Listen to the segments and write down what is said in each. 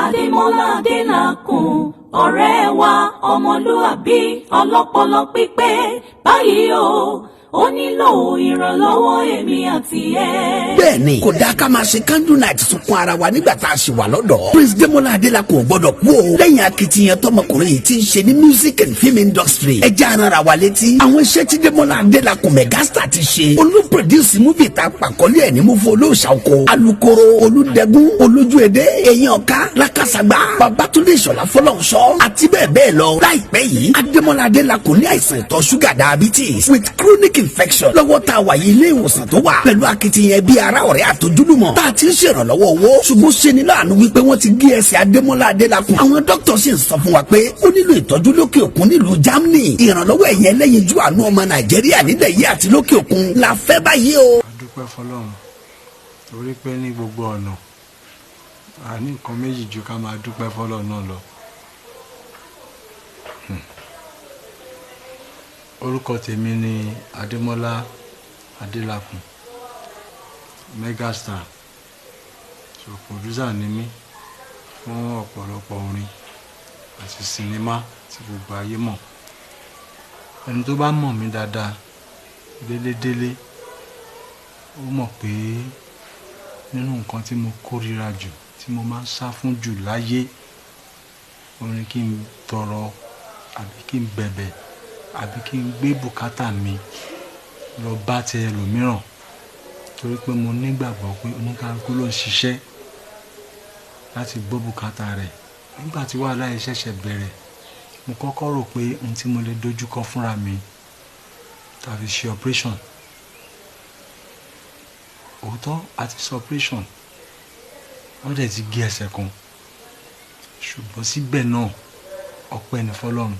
Ademola Adelakun, ọ̀rẹ́ wa ọmọlúàbí ọlọ́pọlọ pípé báyìí ó nílò ìrànlọ́wọ́ èmi àti ẹ. Bẹ́ẹ̀ni, kò dáa ká máa ṣe candle night sunkún ara wa nígbà tá a ṣì wà lọ́dọ̀. Prince Demola Adelakun gbọ́dọ̀ kú o. Lẹ́yìn akitiyan tọmọkùnrin yìí ti ń ṣe ní music and film industry. Ẹ jẹ́ ara wa létí. Àwọn iṣẹ́ tí Demola Adelakun megastar ti ṣe. Olú-produce movie ta pàkọ́lé ẹ̀ ní Mufu Oloosa Oko. Alukoro, Olúdẹ̀gún, Olójúẹdẹ, Ẹ̀yìn Ọ̀ká, Lákàsàgbà, Babátúndé Ìṣọ̀lá Fọlọ́runṣọ́ àti bẹ́ẹ̀ bẹ́ẹ̀ lọ. Láìpẹ́ yìí, Ademola Adelakun ní àìsàn ìtọ̀ ṣúgà diabetes with chronic infection lọ́wọ́ tá a wà yìí ilé ìwòsàn tó wà pẹ̀lú akitiyan bí ara ọ̀rẹ́ àtọ́júlùmọ̀ tá a ti ń ṣèrànlọ́wọ́ owó ṣùgbọ́n ṣe ni láàánú wípé wọ́n ti gé ẹsẹ̀ Ademola Adelakun. Àwọn dókítà sì ń sọ fún wa pé ó nílò ìtọ́jú lókè òkun nílùú Germany. Ìrànlọ́wọ́ ẹ̀yẹ lẹ́yìn ju àánú ọmọ Nàìjíríà nílẹ̀ yìí àti lókè òkun la fẹ́ báyìí o. A dúpẹ́ fọlọ́run torí pé ní gbogbo ọ̀nà a ní nǹkan méjì ju ká máa dúpẹ́ fọlọ́run náà lọ. Orúkọ tèmi ni Ademola Adelakun, megastar, so producer ni mí fún ọ̀pọ̀lọpọ̀ orin àti sinimá tí gbogbo ayé mọ̀. Ẹni tó bá mọ̀ mí dáadáa délédélé ó mọ̀ pé nínú nǹkan tí mo kórìíra jù tí mo máa ń sá fún jù láyé orin kí n tọrọ àbí kí n bẹ̀bẹ̀ àbí kí n gbé bùkátà mi lọ bá ti ẹlòmíràn torí pé mo nígbàgbọ́ pé oníkálukú ló ń ṣiṣẹ́ láti gbọ́ bùkátà rẹ̀. Nígbà tí wàhálà yìí ṣẹ̀ṣẹ̀ bẹ̀rẹ̀ mo kọ́kọ́ rò pé ohun tí mo lè dojúkọ fúnra mi tàbí ṣe operation. Òótọ́ àti ṣe operation wọ́n dẹ̀ ti gé ẹsẹ̀ kan ṣùgbọ́n síbẹ̀ náà ọpẹ́ ni fọlọ́run.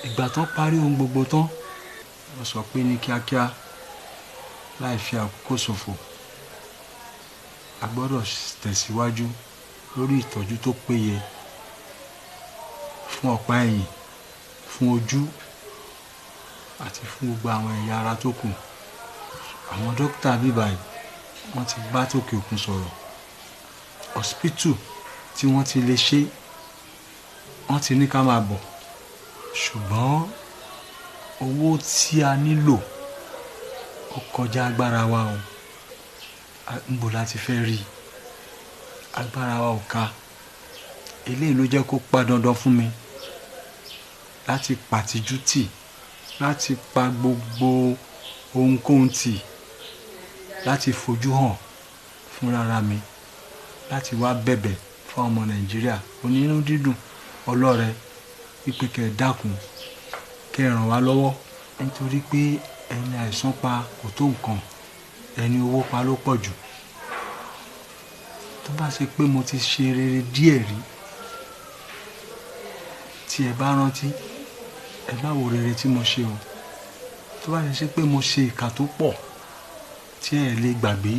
Ìgbà tán parí ohun gbogbo tán wọ́n sọ pé ní kíákíá láì fi àkókò ṣòfò a gbọ́dọ̀ tẹ̀síwájú lórí ìtọ́jú tó péye fún ọ̀pá ẹ̀yìn, fún ojú àti fún gbogbo àwọn ẹ̀yà ara tó kù. Àwọn dókítà bíbáyìí wọ́n ti bá tòkè òkun sọ̀rọ̀. Hospital tí wọ́n ti lè ṣe wọ́n ti ní ká máa bọ̀ ṣùgbọ́n owó tí a nílò ó kọjá agbára wa o. Níbo la ti fẹ́ rí? Agbára wa ò ká. Eléyìí ló jẹ́ kó pa dandan fún mi láti pàtijú tì, láti pa gbogbo ohunkóhun tì, láti fojú hàn fúnra mi, láti wá bẹ̀bẹ̀ fún ọmọ Nàìjíríà onínú dídùn ọlọ́rẹ wípé kẹ́ dákun kẹ́ ràn wá lọ́wọ́ nítorí pé ẹni àìsàn pa kò tó nǹkan, ẹni owó pa ló pọ̀ jù. Tó bá ṣe pé mo ti ṣe rere díẹ̀ rí tí ẹ bá rántí ẹ bá wo rere tí mo ṣe o. Tó bá ṣe pé mo ṣe ìkà tó pọ̀ tí ẹ lè gbàgbé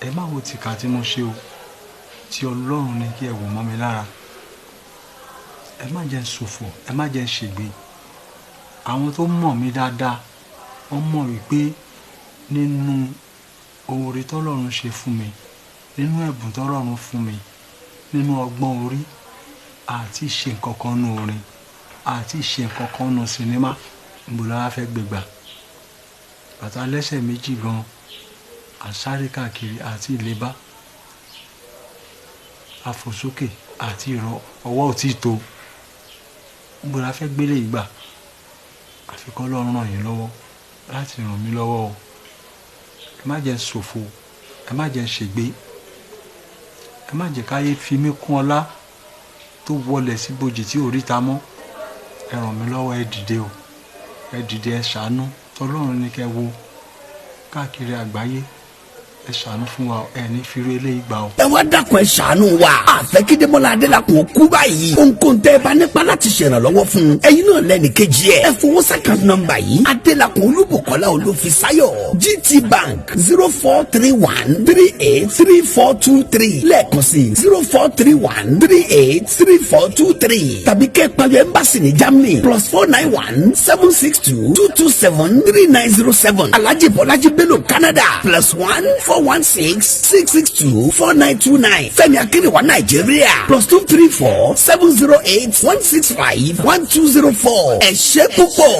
ẹ má wo tìkà tí mo ṣe o, tí Ọlọ́run ní kí ẹ wò mọ́ mi lára. Ẹ má jẹ́ n ṣòfò, ẹ má jẹ́ n ṣègbé. Àwọn tó mọ̀ mí dáadáa wọ́n mọ̀ wípé nínú oore tọ́lọ́run ṣe fún mi, nínú ẹ̀bùn tọ́lọ́run fún mi, nínú ọgbọ́n orí àti ṣe nǹkan kan nù orin àti ṣe nǹkan kan nù sinimá níbo la fẹ́ gbégbà. Bàtà lẹ́sẹ̀ méjì gan àsáré káàkiri àti ìlébá àfòsókè àti ìrọ̀ ọwọ́ ò tí tó. Níbo la fẹ́ gbélé ìgbà? Àfikọ́ Ọlọ́run ràn yín lọ́wọ́ láti ràn mí lọ́wọ́ o. Ẹ má jẹ́ ṣòfò, ẹ má jẹ́ ṣègbé, ẹ má jẹ́ káyé fi mí kún ọlá tó wọlé sí bòjì tí ò ríta mọ́. Ẹ ràn mí lọ́wọ́, ẹ dìde o, ẹ dìde, ẹ ṣàánú. Tọ́lọ́run ní kẹ́ wo káàkiri àgbáyé, ẹ ṣàánú fún wa, ẹ ní fi rí eléyìí gbà o. Ẹ wá dákun ẹ ṣàánú wa. Àfẹ́ kí Demola Adelakun kú báyìí. Ohunkóhun tẹ́ ẹ bá nípa láti ṣèrànlọ́wọ́ fún un. Ẹ̀yin náà lẹ́ni kejì ẹ̀. Ẹ fowó sàkáǹtì nọ́mbà yìí. Adelakun Olúbùkọ́lá Olúfisáyọ̀. GT Bank 0431383423. Lẹ́ẹ̀kan sí 0431383423. Tàbí kẹ́ ẹ pàjọ ẹ́mbásì ní Germany +491 762 227 3907. Alhaji Bọ́lájí Bello Canada +1 416-662-4929 Fẹ́mi Akínrìnwá Nàìjíríà +234-708-165-1204 ẹ ṣé púpọ̀.